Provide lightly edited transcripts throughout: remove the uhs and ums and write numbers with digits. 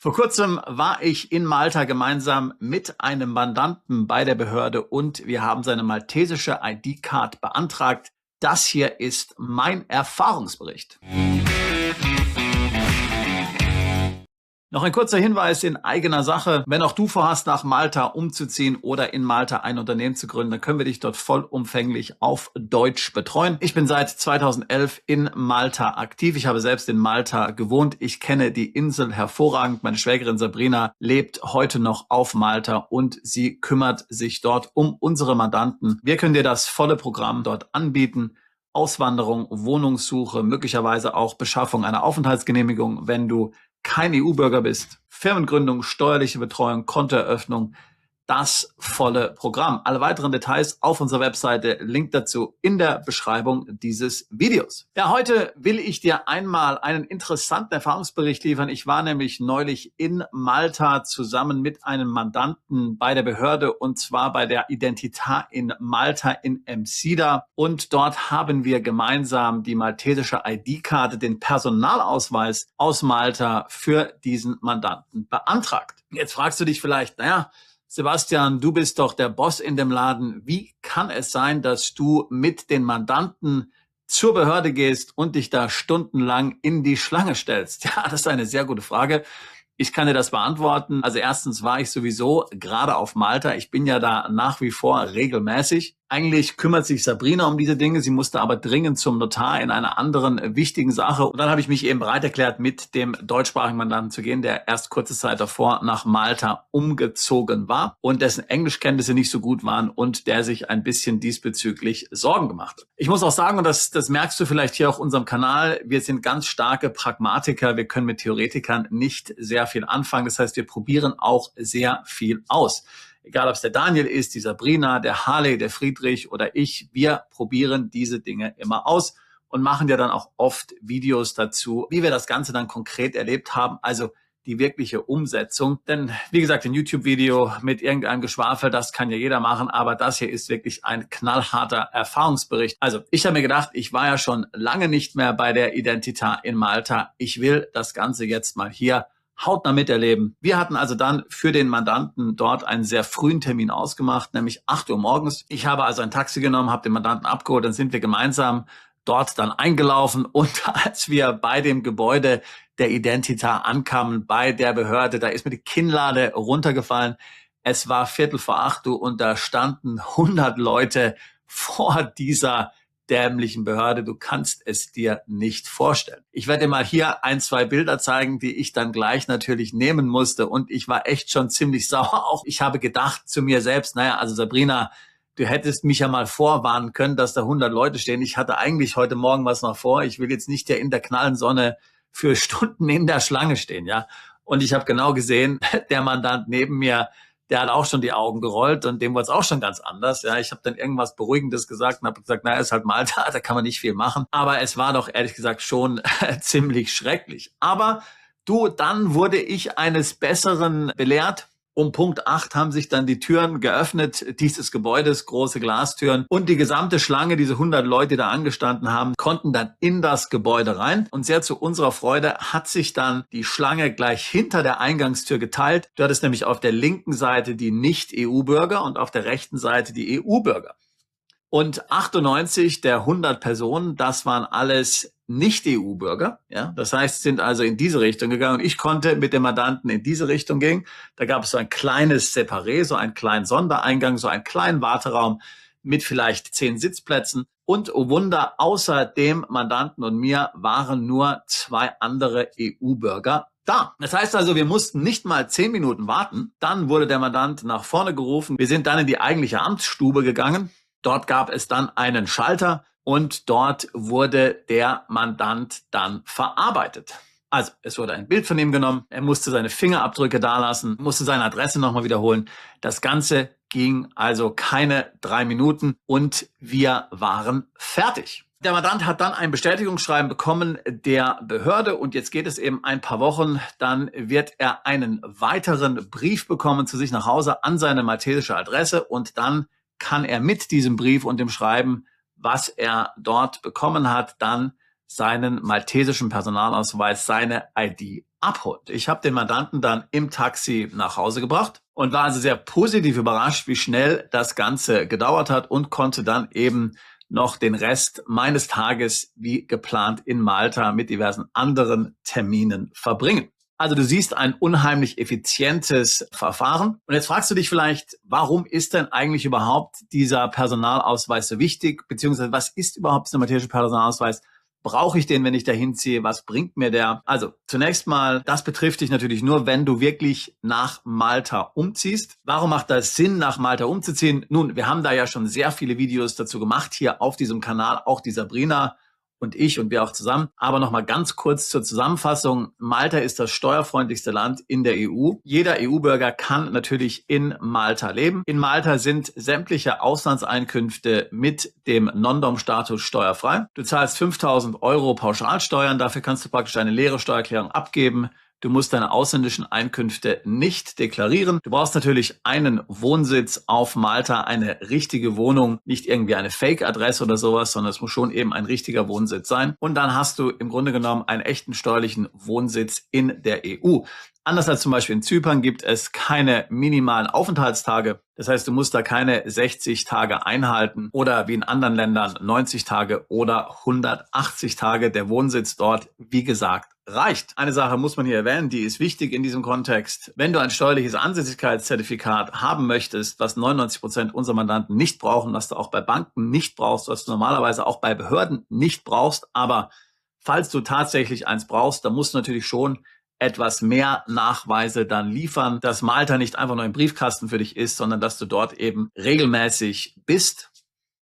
Vor kurzem war ich in Malta gemeinsam mit einem Mandanten bei der Behörde und wir haben seine maltesische ID-Card beantragt. Das hier ist mein Erfahrungsbericht. Noch ein kurzer Hinweis in eigener Sache. Wenn auch du vorhast, nach Malta umzuziehen oder in Malta ein Unternehmen zu gründen, dann können wir dich dort vollumfänglich auf Deutsch betreuen. Ich bin seit 2011 in Malta aktiv. Ich habe selbst in Malta gewohnt. Ich kenne die Insel hervorragend. Meine Schwägerin Sabrina lebt heute noch auf Malta und sie kümmert sich dort um unsere Mandanten. Wir können dir das volle Programm dort anbieten. Auswanderung, Wohnungssuche, möglicherweise auch Beschaffung einer Aufenthaltsgenehmigung, wenn du kein EU-Bürger bist, Firmengründung, steuerliche Betreuung, Kontoeröffnung, das volle Programm. Alle weiteren Details auf unserer Webseite, Link dazu in der Beschreibung dieses Videos. Ja, heute will ich dir einmal einen interessanten Erfahrungsbericht liefern. Ich war nämlich neulich in Malta zusammen mit einem Mandanten bei der Behörde und zwar bei der Identità in Malta in Msida. Und dort haben wir gemeinsam die maltesische ID-Karte, den Personalausweis aus Malta für diesen Mandanten beantragt. Jetzt fragst du dich vielleicht, naja, Sebastian, du bist doch der Boss in dem Laden. Wie kann es sein, dass du mit den Mandanten zur Behörde gehst und dich da stundenlang in die Schlange stellst? Ja, das ist eine sehr gute Frage. Ich kann dir das beantworten. Also erstens war ich sowieso gerade auf Malta. Ich bin ja da nach wie vor regelmäßig. Eigentlich kümmert sich Sabrina um diese Dinge. Sie musste aber dringend zum Notar in einer anderen wichtigen Sache. Und dann habe ich mich eben bereit erklärt, mit dem deutschsprachigen Mandanten zu gehen, der erst kurze Zeit davor nach Malta umgezogen war und dessen Englischkenntnisse nicht so gut waren und der sich ein bisschen diesbezüglich Sorgen gemacht hat. Ich muss auch sagen, und das merkst du vielleicht hier auf unserem Kanal, wir sind ganz starke Pragmatiker. Wir können mit Theoretikern nicht sehr viel anfangen. Das heißt, wir probieren auch sehr viel aus. Egal, ob es der Daniel ist, die Sabrina, der Harley, der Friedrich oder ich, wir probieren diese Dinge immer aus und machen ja dann auch oft Videos dazu, wie wir das Ganze dann konkret erlebt haben, also die wirkliche Umsetzung. Denn wie gesagt, ein YouTube-Video mit irgendeinem Geschwafel, das kann ja jeder machen, aber das hier ist wirklich ein knallharter Erfahrungsbericht. Also ich habe mir gedacht, ich war ja schon lange nicht mehr bei der Identità in Malta. Ich will das Ganze jetzt mal hier hautnah miterleben. Wir hatten also dann für den Mandanten dort einen sehr frühen Termin ausgemacht, nämlich 8 Uhr morgens. Ich habe also ein Taxi genommen, habe den Mandanten abgeholt, dann sind wir gemeinsam dort dann eingelaufen und als wir bei dem Gebäude der Identità ankamen, bei der Behörde, da ist mir die Kinnlade runtergefallen. Es war 7:45 Uhr und da standen 100 Leute vor dieser dämlichen Behörde. Du kannst es dir nicht vorstellen. Ich werde dir mal hier 1, 2 Bilder zeigen, die ich dann gleich natürlich nehmen musste und ich war echt schon ziemlich sauer. Auch ich habe gedacht zu mir selbst, naja, also Sabrina, du hättest mich ja mal vorwarnen können, dass da 100 Leute stehen. Ich hatte eigentlich heute Morgen was noch vor. Ich will jetzt nicht hier in der knallen Sonne für Stunden in der Schlange stehen, ja. Und ich habe genau gesehen, der Mandant neben mir, der hat auch schon die Augen gerollt und dem war es auch schon ganz anders. Ja, ich habe dann irgendwas Beruhigendes gesagt und habe gesagt, naja, ist halt Malta, da kann man nicht viel machen. Aber es war doch ehrlich gesagt schon ziemlich schrecklich. Aber du, dann wurde ich eines Besseren belehrt. Um Punkt 8 haben sich dann die Türen geöffnet dieses Gebäudes, große Glastüren. Und die gesamte Schlange, diese 100 Leute, die da angestanden haben, konnten dann in das Gebäude rein. Und sehr zu unserer Freude hat sich dann die Schlange gleich hinter der Eingangstür geteilt. Du hattest nämlich auf der linken Seite die Nicht-EU-Bürger und auf der rechten Seite die EU-Bürger. Und 98 der 100 Personen, das waren alles Nicht-EU-Bürger. Ja, das heißt, sind also in diese Richtung gegangen. Und ich konnte mit dem Mandanten in diese Richtung gehen. Da gab es so ein kleines Separé, so einen kleinen Sondereingang, so einen kleinen Warteraum mit vielleicht 10 Sitzplätzen. Und oh Wunder, außer dem Mandanten und mir waren nur 2 andere EU-Bürger da. Das heißt also, wir mussten nicht mal 10 Minuten warten. Dann wurde der Mandant nach vorne gerufen. Wir sind dann in die eigentliche Amtsstube gegangen. Dort gab es dann einen Schalter und dort wurde der Mandant dann verarbeitet. Also es wurde ein Bild von ihm genommen, er musste seine Fingerabdrücke dalassen, musste seine Adresse nochmal wiederholen. Das Ganze ging also keine 3 Minuten und wir waren fertig. Der Mandant hat dann ein Bestätigungsschreiben bekommen der Behörde und jetzt geht es eben ein paar Wochen, dann wird er einen weiteren Brief bekommen zu sich nach Hause an seine maltesische Adresse und dann kann er mit diesem Brief und dem Schreiben, was er dort bekommen hat, dann seinen maltesischen Personalausweis, seine ID abholt. Ich habe den Mandanten dann im Taxi nach Hause gebracht und war also sehr positiv überrascht, wie schnell das Ganze gedauert hat und konnte dann eben noch den Rest meines Tages wie geplant in Malta mit diversen anderen Terminen verbringen. Also du siehst ein unheimlich effizientes Verfahren. Und jetzt fragst du dich vielleicht, warum ist denn eigentlich überhaupt dieser Personalausweis so wichtig? Beziehungsweise was ist überhaupt dieser maltesische Personalausweis? Brauche ich den, wenn ich dahin ziehe? Was bringt mir der? Also zunächst mal, das betrifft dich natürlich nur, wenn du wirklich nach Malta umziehst. Warum macht das Sinn, nach Malta umzuziehen? Nun, wir haben da ja schon sehr viele Videos dazu gemacht, hier auf diesem Kanal, auch die Sabrina und ich und wir auch zusammen. Aber nochmal ganz kurz zur Zusammenfassung. Malta ist das steuerfreundlichste Land in der EU. Jeder EU-Bürger kann natürlich in Malta leben. In Malta sind sämtliche Auslandseinkünfte mit dem Non-Dom-Status steuerfrei. Du zahlst 5.000 Euro Pauschalsteuern. Dafür kannst du praktisch eine leere Steuererklärung abgeben. Du musst deine ausländischen Einkünfte nicht deklarieren. Du brauchst natürlich einen Wohnsitz auf Malta, eine richtige Wohnung, nicht irgendwie eine Fake-Adresse oder sowas, sondern es muss schon eben ein richtiger Wohnsitz sein. Und dann hast du im Grunde genommen einen echten steuerlichen Wohnsitz in der EU. Anders als zum Beispiel in Zypern gibt es keine minimalen Aufenthaltstage. Das heißt, du musst da keine 60 Tage einhalten oder wie in anderen Ländern 90 Tage oder 180 Tage. Der Wohnsitz dort, wie gesagt, reicht. Eine Sache muss man hier erwähnen, die ist wichtig in diesem Kontext. Wenn du ein steuerliches Ansässigkeitszertifikat haben möchtest, was 99% unserer Mandanten nicht brauchen, was du auch bei Banken nicht brauchst, was du normalerweise auch bei Behörden nicht brauchst, aber falls du tatsächlich eins brauchst, dann musst du natürlich schon etwas mehr Nachweise dann liefern, dass Malta nicht einfach nur ein Briefkasten für dich ist, sondern dass du dort eben regelmäßig bist,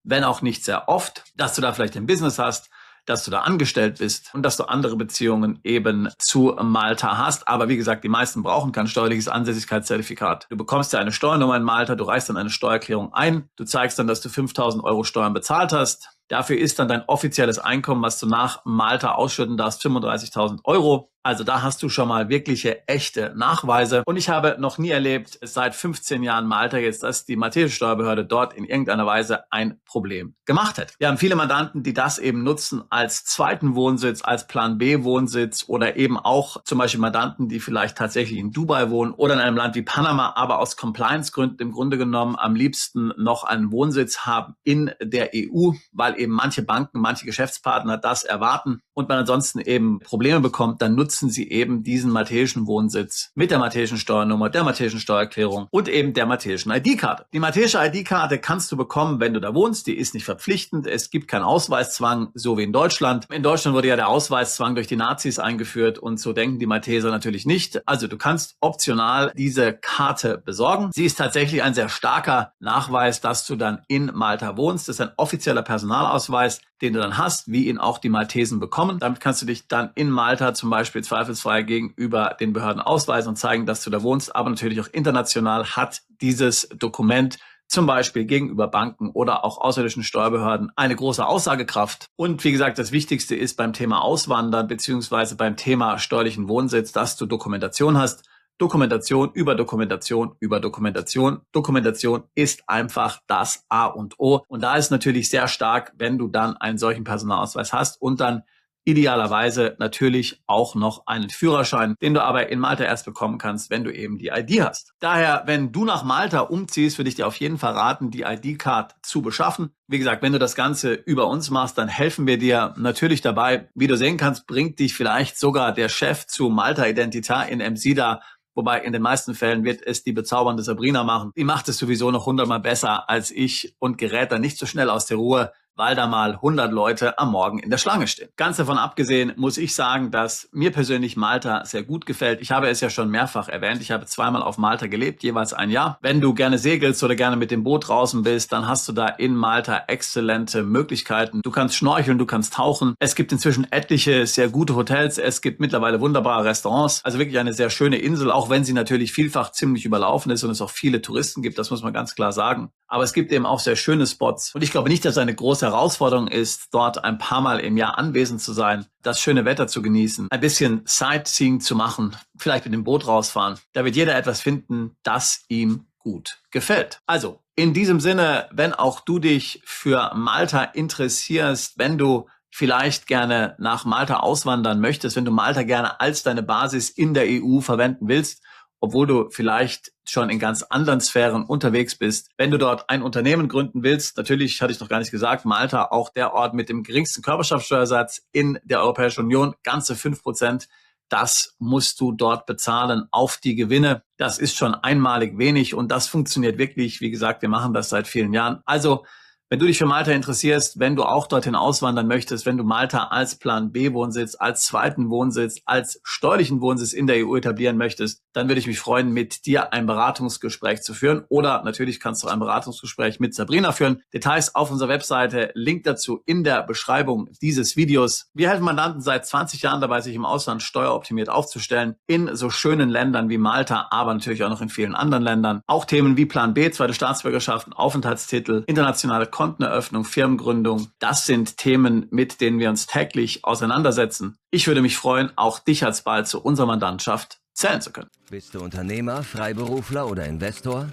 wenn auch nicht sehr oft, dass du da vielleicht ein Business hast, dass du da angestellt bist und dass du andere Beziehungen eben zu Malta hast. Aber wie gesagt, die meisten brauchen kein steuerliches Ansässigkeitszertifikat. Du bekommst ja eine Steuernummer in Malta, du reichst dann eine Steuererklärung ein, du zeigst dann, dass du 5.000 Euro Steuern bezahlt hast. Dafür ist dann dein offizielles Einkommen, was du nach Malta ausschütten darfst, 35.000 Euro. Also da hast du schon mal wirkliche, echte Nachweise. Und ich habe noch nie erlebt, seit 15 Jahren Malta jetzt, dass die maltesische Steuerbehörde dort in irgendeiner Weise ein Problem gemacht hat. Wir haben viele Mandanten, die das eben nutzen als zweiten Wohnsitz, als Plan B Wohnsitz oder eben auch zum Beispiel Mandanten, die vielleicht tatsächlich in Dubai wohnen oder in einem Land wie Panama, aber aus Compliance-Gründen im Grunde genommen am liebsten noch einen Wohnsitz haben in der EU, weil eben manche Banken, manche Geschäftspartner das erwarten und man ansonsten eben Probleme bekommt, dann nutzen sie eben diesen maltesischen Wohnsitz mit der maltesischen Steuernummer, der maltesischen Steuererklärung und eben der maltesischen ID-Karte. Die maltesische ID-Karte kannst du bekommen, wenn du da wohnst. Die ist nicht verpflichtend. Es gibt keinen Ausweiszwang, so wie in Deutschland. In Deutschland wurde ja der Ausweiszwang durch die Nazis eingeführt und so denken die Malteser natürlich nicht. Also du kannst optional diese Karte besorgen. Sie ist tatsächlich ein sehr starker Nachweis, dass du dann in Malta wohnst. Das ist ein offizieller Personalausweis, den du dann hast, wie ihn auch die Maltesen bekommen. Damit kannst du dich dann in Malta zum Beispiel zweifelsfrei gegenüber den Behörden ausweisen und zeigen, dass du da wohnst. Aber natürlich auch international hat dieses Dokument zum Beispiel gegenüber Banken oder auch ausländischen Steuerbehörden eine große Aussagekraft. Und wie gesagt, das Wichtigste ist beim Thema Auswandern beziehungsweise beim Thema steuerlichen Wohnsitz, dass du Dokumentation hast. Dokumentation über Dokumentation über Dokumentation. Dokumentation ist einfach das A und O. Und da ist natürlich sehr stark, wenn du dann einen solchen Personalausweis hast und dann idealerweise natürlich auch noch einen Führerschein, den du aber in Malta erst bekommen kannst, wenn du eben die ID hast. Daher, wenn du nach Malta umziehst, würde ich dir auf jeden Fall raten, die ID-Card zu beschaffen. Wie gesagt, wenn du das Ganze über uns machst, dann helfen wir dir natürlich dabei. Wie du sehen kannst, bringt dich vielleicht sogar der Chef zu Malta Identità in Msida. Wobei in den meisten Fällen wird es die bezaubernde Sabrina machen. Die macht es sowieso noch 100-mal besser als ich und gerät dann nicht so schnell aus der Ruhe, weil da mal 100 Leute am Morgen in der Schlange stehen. Ganz davon abgesehen muss ich sagen, dass mir persönlich Malta sehr gut gefällt. Ich habe es ja schon mehrfach erwähnt. Ich habe zweimal auf Malta gelebt, jeweils ein Jahr. Wenn du gerne segelst oder gerne mit dem Boot draußen bist, dann hast du da in Malta exzellente Möglichkeiten. Du kannst schnorcheln, du kannst tauchen. Es gibt inzwischen etliche sehr gute Hotels. Es gibt mittlerweile wunderbare Restaurants. Also wirklich eine sehr schöne Insel, auch wenn sie natürlich vielfach ziemlich überlaufen ist und es auch viele Touristen gibt. Das muss man ganz klar sagen. Aber es gibt eben auch sehr schöne Spots. Und ich glaube nicht, dass eine große Herausforderung ist, dort ein paar Mal im Jahr anwesend zu sein, das schöne Wetter zu genießen, ein bisschen Sightseeing zu machen, vielleicht mit dem Boot rausfahren. Da wird jeder etwas finden, das ihm gut gefällt. Also, in diesem Sinne, wenn auch du dich für Malta interessierst, wenn du vielleicht gerne nach Malta auswandern möchtest, wenn du Malta gerne als deine Basis in der EU verwenden willst, obwohl du vielleicht schon in ganz anderen Sphären unterwegs bist. Wenn du dort ein Unternehmen gründen willst, natürlich hatte ich noch gar nicht gesagt, Malta auch der Ort mit dem geringsten Körperschaftsteuersatz in der Europäischen Union, ganze 5%. Das musst du dort bezahlen auf die Gewinne. Das ist schon einmalig wenig und das funktioniert wirklich. Wie gesagt, wir machen das seit vielen Jahren. Also, wenn du dich für Malta interessierst, wenn du auch dorthin auswandern möchtest, wenn du Malta als Plan B Wohnsitz, als zweiten Wohnsitz, als steuerlichen Wohnsitz in der EU etablieren möchtest, dann würde ich mich freuen, mit dir ein Beratungsgespräch zu führen. Oder natürlich kannst du ein Beratungsgespräch mit Sabrina führen. Details auf unserer Webseite, Link dazu in der Beschreibung dieses Videos. Wir helfen Mandanten seit 20 Jahren dabei, sich im Ausland steueroptimiert aufzustellen, in so schönen Ländern wie Malta, aber natürlich auch noch in vielen anderen Ländern. Auch Themen wie Plan B, zweite Staatsbürgerschaft, Aufenthaltstitel, internationale Konteneröffnung, Firmengründung, das sind Themen, mit denen wir uns täglich auseinandersetzen. Ich würde mich freuen, auch dich als bald zu unserer Mandantschaft zählen zu können. Bist du Unternehmer, Freiberufler oder Investor?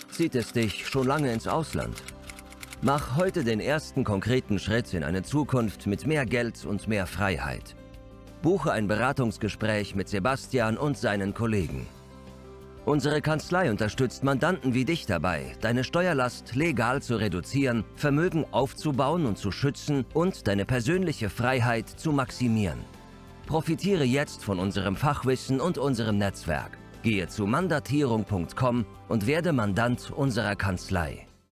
Zieht es dich schon lange ins Ausland? Mach heute den ersten konkreten Schritt in eine Zukunft mit mehr Geld und mehr Freiheit. Buche ein Beratungsgespräch mit Sebastian und seinen Kollegen. Unsere Kanzlei unterstützt Mandanten wie dich dabei, deine Steuerlast legal zu reduzieren, Vermögen aufzubauen und zu schützen und deine persönliche Freiheit zu maximieren. Profitiere jetzt von unserem Fachwissen und unserem Netzwerk. Gehe zu mandatierung.com und werde Mandant unserer Kanzlei.